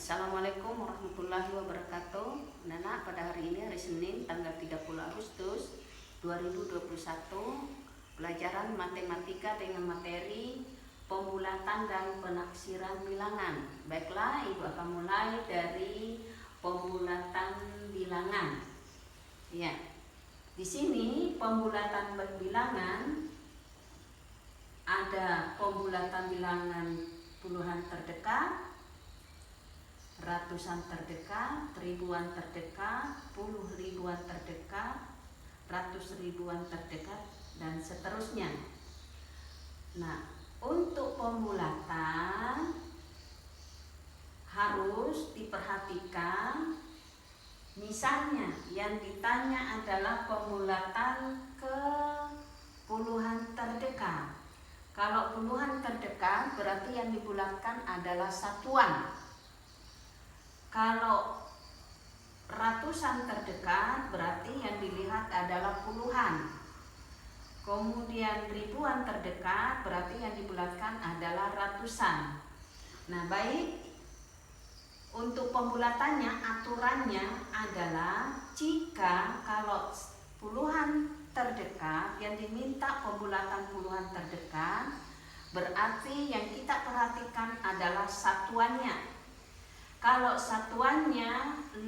Assalamualaikum warahmatullahi wabarakatuh. Nana, pada hari ini hari Senin tanggal 30 Agustus 2021, pelajaran matematika dengan materi pembulatan dan penaksiran bilangan. Baiklah, Ibu akan mulai dari pembulatan bilangan. Ya. Di sini pembulatan bilangan ada pembulatan bilangan puluhan terdekat, ratusan terdekat, ribuan terdekat, puluh ribuan terdekat, ratus ribuan terdekat, dan seterusnya. Nah, untuk pembulatan harus diperhatikan, misalnya yang ditanya adalah pembulatan ke puluhan terdekat. Kalau puluhan terdekat berarti yang dibulatkan adalah satuan. Kalau ratusan terdekat berarti yang dilihat adalah puluhan. Kemudian ribuan terdekat berarti yang dibulatkan adalah ratusan. Nah, baik, untuk pembulatannya aturannya adalah jika kalau puluhan terdekat yang diminta pembulatan puluhan terdekat, berarti yang kita perhatikan adalah satuannya. Kalau satuannya 5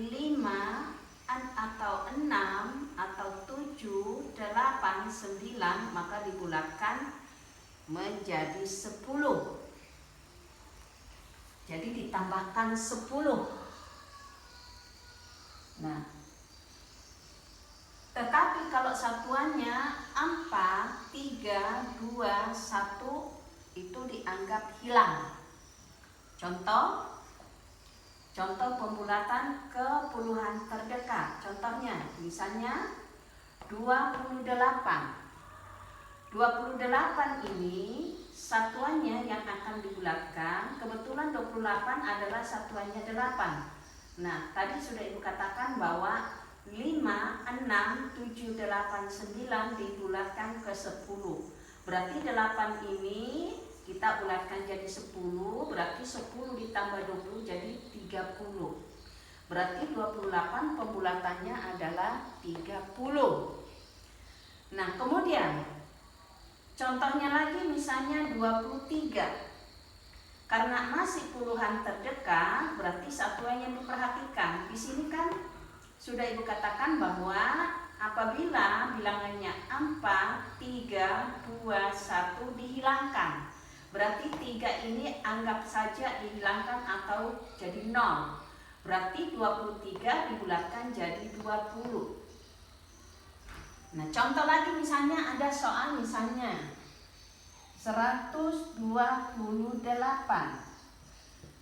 atau 6 atau 7, 8, 9, maka dibulatkan menjadi 10. Jadi ditambahkan 10. Nah, tetapi kalau satuannya 4, 3, 2, 1 itu dianggap hilang. Contoh pembulatan ke puluhan terdekat. Contohnya, misalnya 28. 28 ini satuannya yang akan dibulatkan, kebetulan 28 adalah satuannya 8. Nah, tadi sudah Ibu katakan bahwa 5, 6, 7, 8, 9 dibulatkan ke 10. Berarti 8 ini kita bulatkan jadi 10, berarti 10 ditambah 20 jadi 30. Berarti 28 pembulatannya adalah 30. Nah, kemudian contohnya lagi misalnya 23. Karena masih puluhan terdekat, berarti satuan yang diperhatikan. Di sini kan sudah Ibu katakan bahwa apabila bilangannya 4, 3, 2, 1 dihilangkan, berarti 3 ini anggap saja dihilangkan atau jadi 0. Berarti 23 dibulatkan jadi 20. Nah, contoh lagi misalnya ada soal misalnya 128.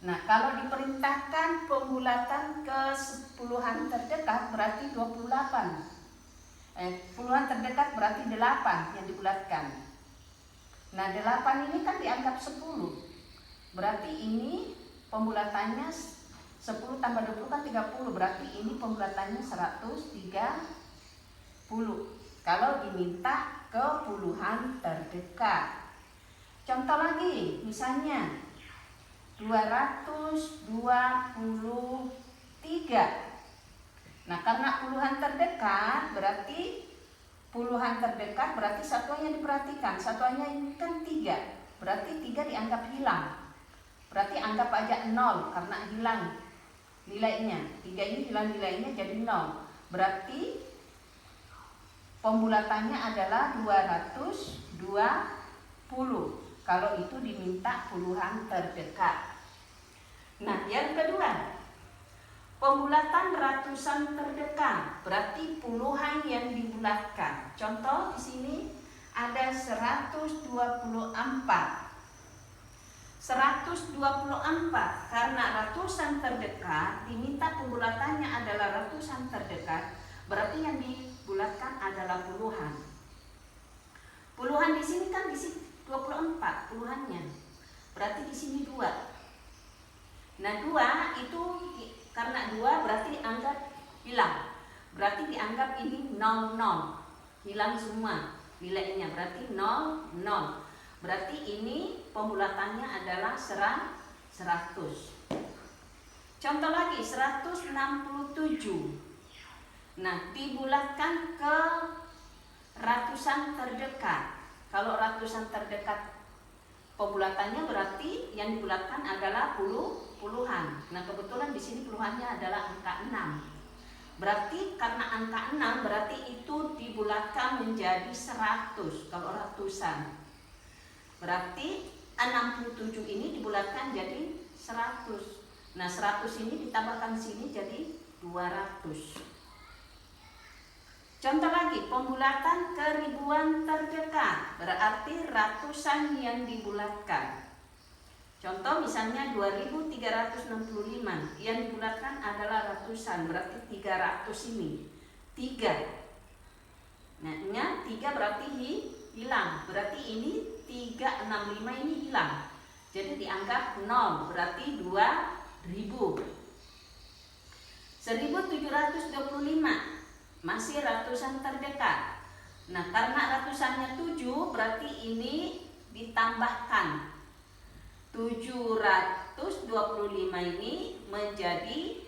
Nah, kalau diperintahkan pembulatan ke puluhan terdekat berarti 28. Puluhan terdekat berarti 8 yang dibulatkan. Nah, 8 ini kan dianggap 10. Berarti ini pembulatannya 10 tambah 20 kan 30. Berarti ini pembulatannya 130. Kalau diminta ke puluhan terdekat. Contoh lagi, misalnya 223. Nah, karena puluhan terdekat berarti satuan yang diperhatikan. Satuannya ini kan 3. Berarti 3 dianggap hilang. Berarti anggap aja 0 karena hilang nilainya. 3 ini hilang nilainya jadi 0. Berarti pembulatannya adalah 220. Kalau itu diminta puluhan terdekat. Nah, yang kedua, pembulatan ratusan terdekat, berarti puluhan yang dibulatkan. Contoh di sini ada 124. 124 karena ratusan terdekat diminta pembulatannya adalah ratusan terdekat, berarti yang dibulatkan adalah puluhan. Puluhan di sini kan di sini 24 puluhannya. Berarti di sini 2. Nah, 2 itu karena 2 berarti dianggap hilang. Berarti dianggap ini 00. Hilang semua nilainya. Berarti 00. Berarti ini pembulatannya adalah 100. Contoh lagi 167. Nah, dibulatkan ke ratusan terdekat. Kalau ratusan terdekat pembulatannya berarti yang dibulatkan adalah puluhan. Nah, kebetulan di sini puluhannya adalah angka 6. Berarti karena angka 6 berarti itu dibulatkan menjadi 100 kalau ratusan. Berarti 67 ini dibulatkan jadi 100. Nah, 100 ini ditambahkan sini jadi 200. Contoh lagi, pembulatan ke ribuan terdekat berarti ratusan yang dibulatkan. Contoh misalnya 2365 yang dibulatkan adalah ratusan, berarti 300 ini 3. Nah, ini 3 berarti hilang, berarti ini 365 ini hilang. Jadi dianggap 0, berarti 2000. 1725 masih ratusan terdekat. Nah, karena ratusannya 7 berarti ini ditambahkan 725 ini menjadi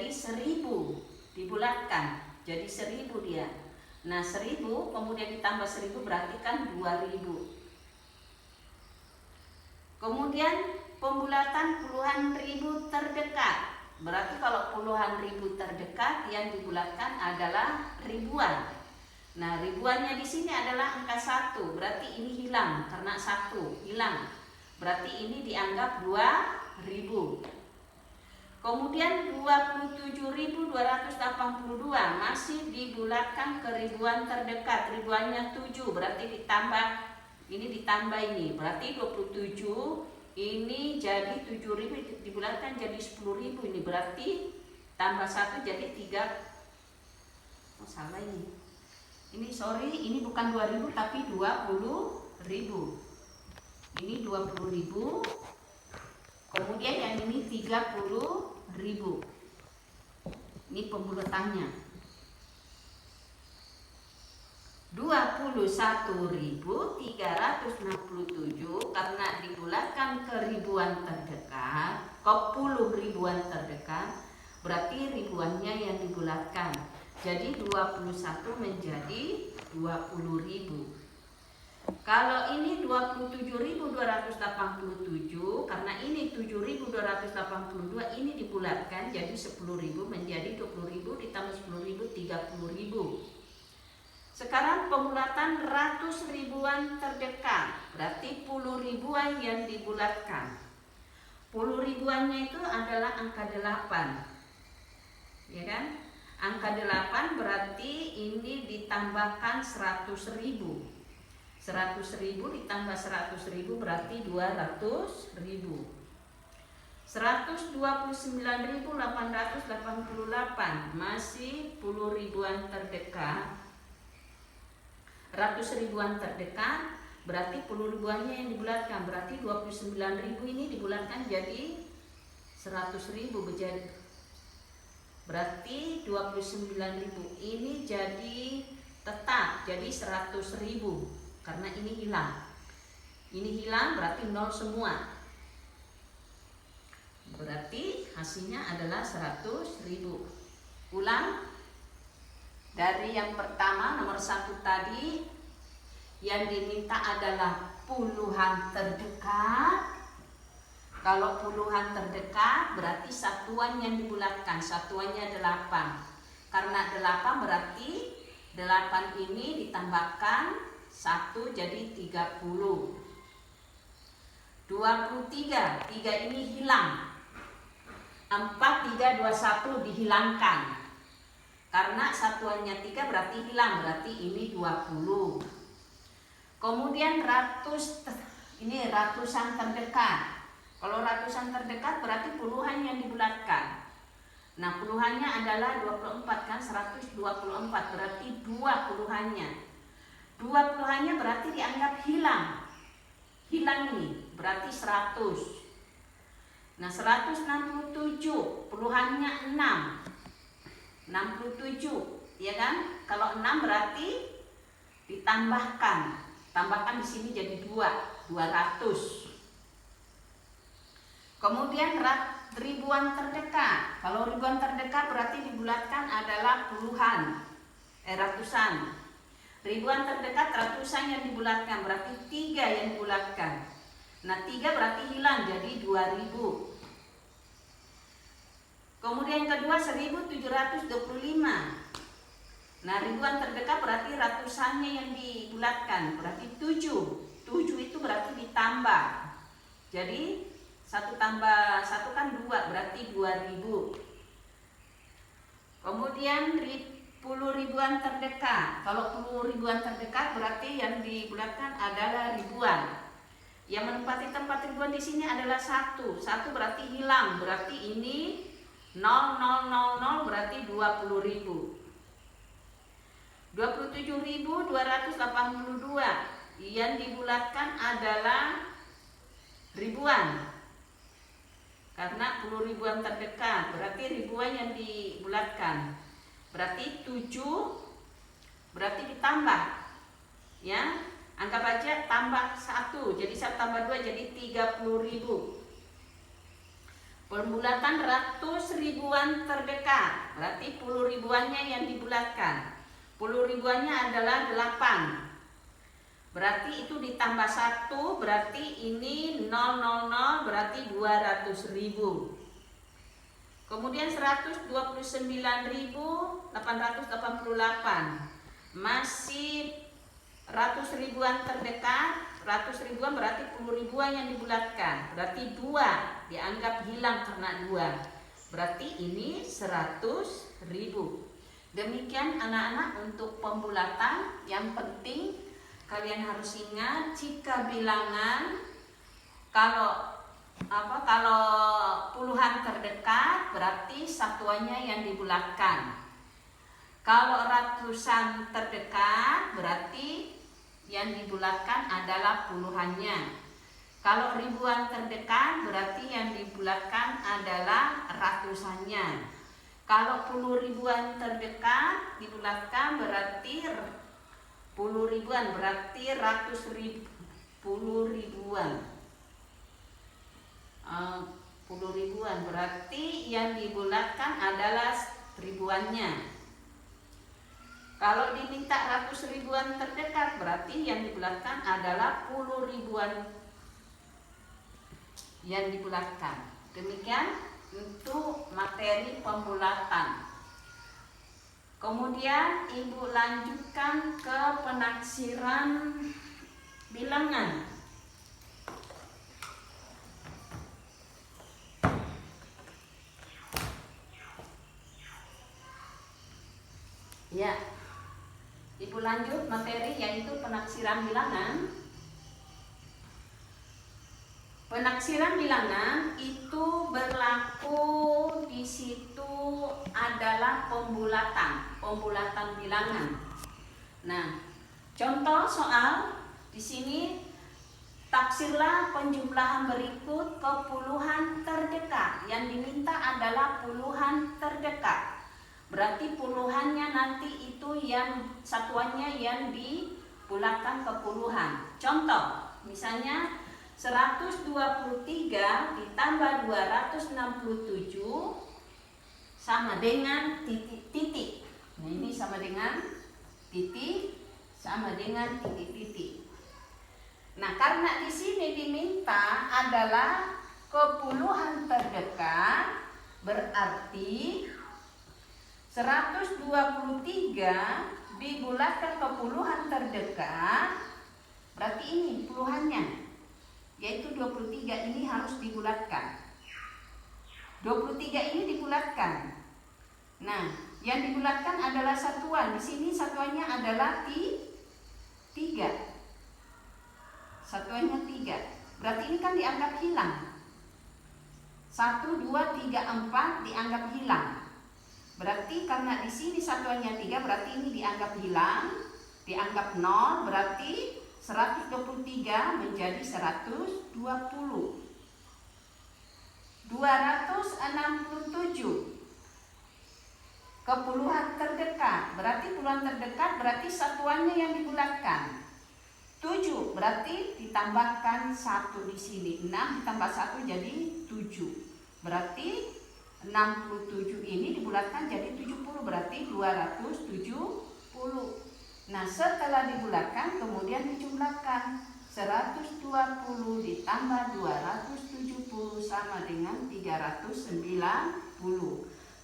1000, dibulatkan jadi 1000 dia. Nah, 1000 kemudian ditambah 1000 berarti kan 2000. Kemudian pembulatan puluhan ribu terdekat. Berarti kalau puluhan ribu terdekat yang dibulatkan adalah ribuan. Nah, ribuannya di sini adalah angka 1, berarti ini hilang karena 1 hilang. Berarti ini dianggap 2000. Kemudian 27.282 masih dibulatkan ke ribuan terdekat. Ribuannya 7, berarti ditambah ini, berarti 27 ini jadi 7.000 dibulatkan jadi 10.000, ini berarti tambah 1 jadi 3. Oh, salah ini. Ini sorry, ini bukan 2000 tapi 20.000. Ini 20.000. Kemudian yang ini 30.000. Ini pembulatannya. 21.367 karena dibulatkan ke ribuan terdekat, ke puluh ribuan terdekat, berarti ribuannya yang dibulatkan. Jadi 21 menjadi 20.000. Kalau ini 27.287 karena ini 7.282 ini dibulatkan jadi 10.000 menjadi 20.000 ditambah 10.000 30.000. Sekarang pembulatan ratus ribuan terdekat berarti puluh ribuan yang dibulatkan. Puluh ribuannya itu adalah angka 8, ya kan? Angka 8 berarti ini ditambahkan 100.000. 100.000 ditambah 100.000 berarti 200.000. 129.888 masih puluh ribuan terdekat. Ratus ribuan terdekat berarti puluh ribuannya yang dibulatkan, berarti 29.000 ini dibulatkan jadi 100.000 berarti 29.000 ini jadi tetap jadi 100.000 karena ini hilang. Ini hilang berarti 0 semua. Berarti hasilnya adalah 100.000. Ulang. Dari yang pertama nomor 1 tadi yang diminta adalah puluhan terdekat. Kalau puluhan terdekat berarti satuan yang dibulatkan, satuannya 8. Karena 8 berarti 8 ini ditambahkan 1 jadi 30. 23, 3 ini hilang. 4, 3, 21 dihilangkan. Karena satuannya 3 berarti hilang, berarti ini 20. Kemudian ratusan terdekat. Kalau ratusan terdekat berarti puluhan yang dibulatkan. Nah, puluhannya adalah 24 kan, 124 berarti 2 puluhannya. 2 puluhannya berarti dianggap hilang. Hilang ini berarti 100. Nah, 167 puluhannya 6. 67, ya kan? Kalau 6 berarti ditambahkan. Tambahkan di sini jadi 2, 200. Kemudian ribuan terdekat. Kalau ribuan terdekat berarti dibulatkan adalah puluhan, ratusan. Ribuan terdekat ratusan yang dibulatkan, berarti 3 yang dibulatkan. Nah 3 berarti hilang, jadi 2000. Kemudian yang kedua 1725. Nah ribuan terdekat berarti ratusannya yang dibulatkan, berarti 7. 7 itu berarti ditambah. Jadi 1 tambah 1 kan 2, berarti 2000. Kemudian 10 ribuan terdekat. Kalau 10 ribuan terdekat berarti yang dibulatkan adalah ribuan. Yang menempati tempat ribuan di sini adalah 1. 1 berarti hilang, berarti ini 0000 berarti 20.000. 27.282 yang dibulatkan adalah ribuan. Karena 10 ribuan terdekat, berarti ribuan yang dibulatkan. Berarti 7 berarti ditambah. Ya, anggap aja tambah 1. Jadi 1 tambah 2 jadi 30.000. Pembulatan ratus ribuan terdekat, berarti 10 ribuannya yang dibulatkan. 10 ribuannya adalah 8. Berarti itu ditambah 1, berarti ini 000 berarti 200.000. Kemudian 129.888 masih ratus ribuan terdekat. Ratus ribuan berarti 10 ribuan yang dibulatkan, berarti 2 dianggap hilang karena 2, berarti ini 100.000. Demikian anak-anak untuk pembulatan. Yang penting kalian harus ingat, jika bilangan kalau puluhan terdekat berarti satuannya yang dibulatkan. Kalau ratusan terdekat berarti yang dibulatkan adalah puluhannya. Kalau ribuan terdekat berarti yang dibulatkan adalah ratusannya. Kalau 10 ribuan terdekat dibulatkan berarti 10 ribuan, berarti 10 ribuan. 10 ribuan berarti yang dibulatkan adalah ribuannya. Kalau diminta ratus ribuan terdekat berarti yang dibulatkan adalah 10 ribuan yang dibulatkan. Demikian untuk materi pembulatan. Kemudian Ibu lanjutkan ke penaksiran bilangan. Ya, Ibu lanjut materi yaitu penaksiran bilangan. Penaksiran bilangan itu berlaku di situ adalah pembulatan bilangan. Nah, contoh soal di sini, taksirlah penjumlahan berikut ke puluhan terdekat. Yang diminta adalah puluhan terdekat. Berarti puluhannya nanti itu yang satuannya yang dibulatkan ke puluhan. Contoh, misalnya 123 ditambah 267 sama dengan titik-titik. Nah, ini sama dengan titik, sama dengan titik-titik. Nah, karena di sini diminta adalah kepuluhan terdekat, berarti 123 dibulatkan ke puluhan terdekat, berarti ini puluhannya, yaitu 23 ini harus dibulatkan. 23 ini dibulatkan. Nah, yang dibulatkan adalah satuan. Di sini satuannya adalah 3. Satuannya 3. Berarti ini kan dianggap hilang. 1, 2, 3, 4 dianggap hilang. Berarti karena di sini satuannya 3, berarti ini dianggap hilang, dianggap 0, berarti 123 menjadi 120. 267 kepuluhan terdekat, berarti puluhan terdekat berarti satuannya yang dibulatkan. 7 berarti ditambahkan 1 di sini. 6 ditambah 1 jadi 7. Berarti 67 ini dibulatkan jadi 70, berarti 270. Nah, setelah dibulatkan kemudian dijumlahkan. 120 ditambah 270 sama dengan 390.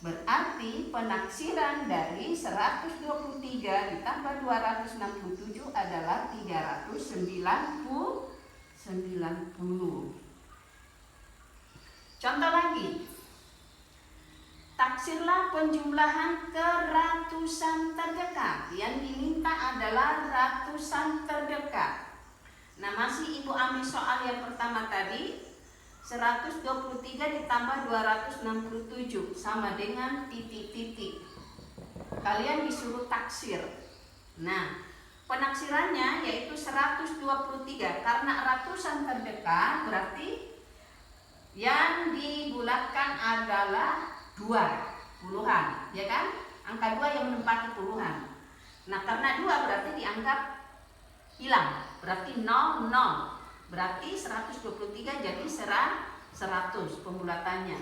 Berarti penaksiran dari 123 ditambah 267 adalah 390. Contoh lagi. Taksirlah penjumlahan ke ratusan terdekat. Yang diminta adalah ratusan terdekat. Nah, masih Ibu ambil soal yang pertama tadi. 123 ditambah 267 sama dengan titik-titik. Kalian disuruh taksir. Nah, penaksirannya yaitu 123. Karena ratusan terdekat berarti yang dibulatkan adalah 2 puluhan, ya kan? Angka 2 yang menempati puluhan. Nah, karena 2 berarti dianggap hilang, berarti 00. Berarti 123 jadi 100 pembulatannya.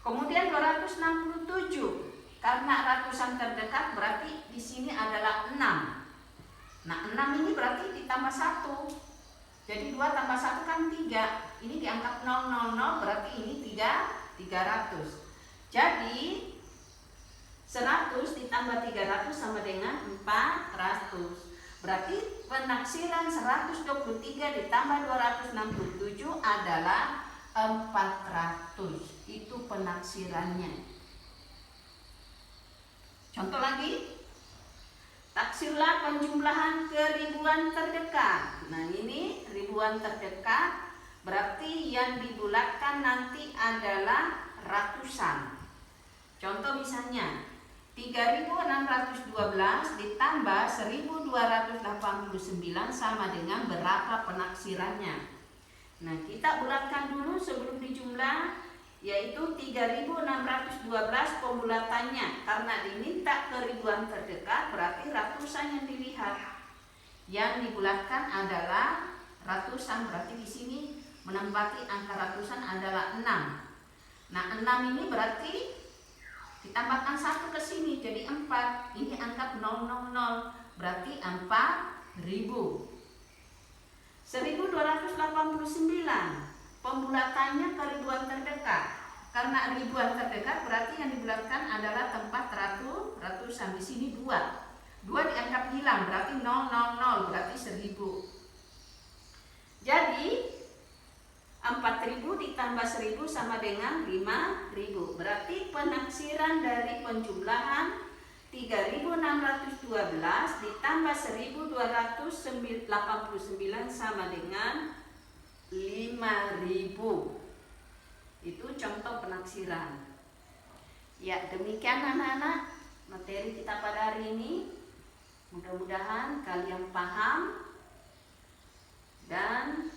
Kemudian 267 karena ratusan terdekat berarti di sini adalah 6. Nah, 6 ini berarti ditambah 1. Jadi 2 tambah 1 kan 3. Ini dianggap 000 berarti ini 300. Jadi 100 ditambah 300 sama dengan 400. Berarti penaksiran 123 ditambah 267 adalah 400. Itu penaksirannya. Contoh lagi. Taksirlah penjumlahan ke ribuan terdekat. Nah, ini ribuan terdekat berarti yang dibulatkan nanti adalah ratusan. Contoh misalnya 3.612 ditambah 1.289 sama dengan berapa penaksirannya. Nah, kita bulatkan dulu sebelum dijumlah, yaitu 3.612 pembulatannya. Karena diminta ke ribuan terdekat berarti ratusan yang dilihat. Yang dibulatkan adalah ratusan, berarti di sini menempati angka ratusan adalah 6. Nah, 6 ini berarti ditambahkan 1 ke sini jadi 4. Ini anggap 000 berarti 4.000. 1.289 pembulatannya ke ribuan terdekat. Karena ribuan terdekat berarti yang dibulatkan adalah tempat ratusan. Di sini 2. 2 dianggap hilang berarti 000 berarti 1.000. Jadi 4.000 ditambah 1.000 sama dengan 5.000. Berarti penaksiran dari penjumlahan 3.612 ditambah 1.289 sama dengan 5.000. Itu contoh penaksiran. Ya, demikian anak-anak materi kita pada hari ini. Mudah-mudahan kalian paham. Dan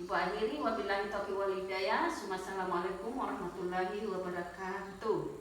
Ibu akhiri, wabillahi taufiq wal hidayah. Assalamualaikum warahmatullahi wabarakatuh.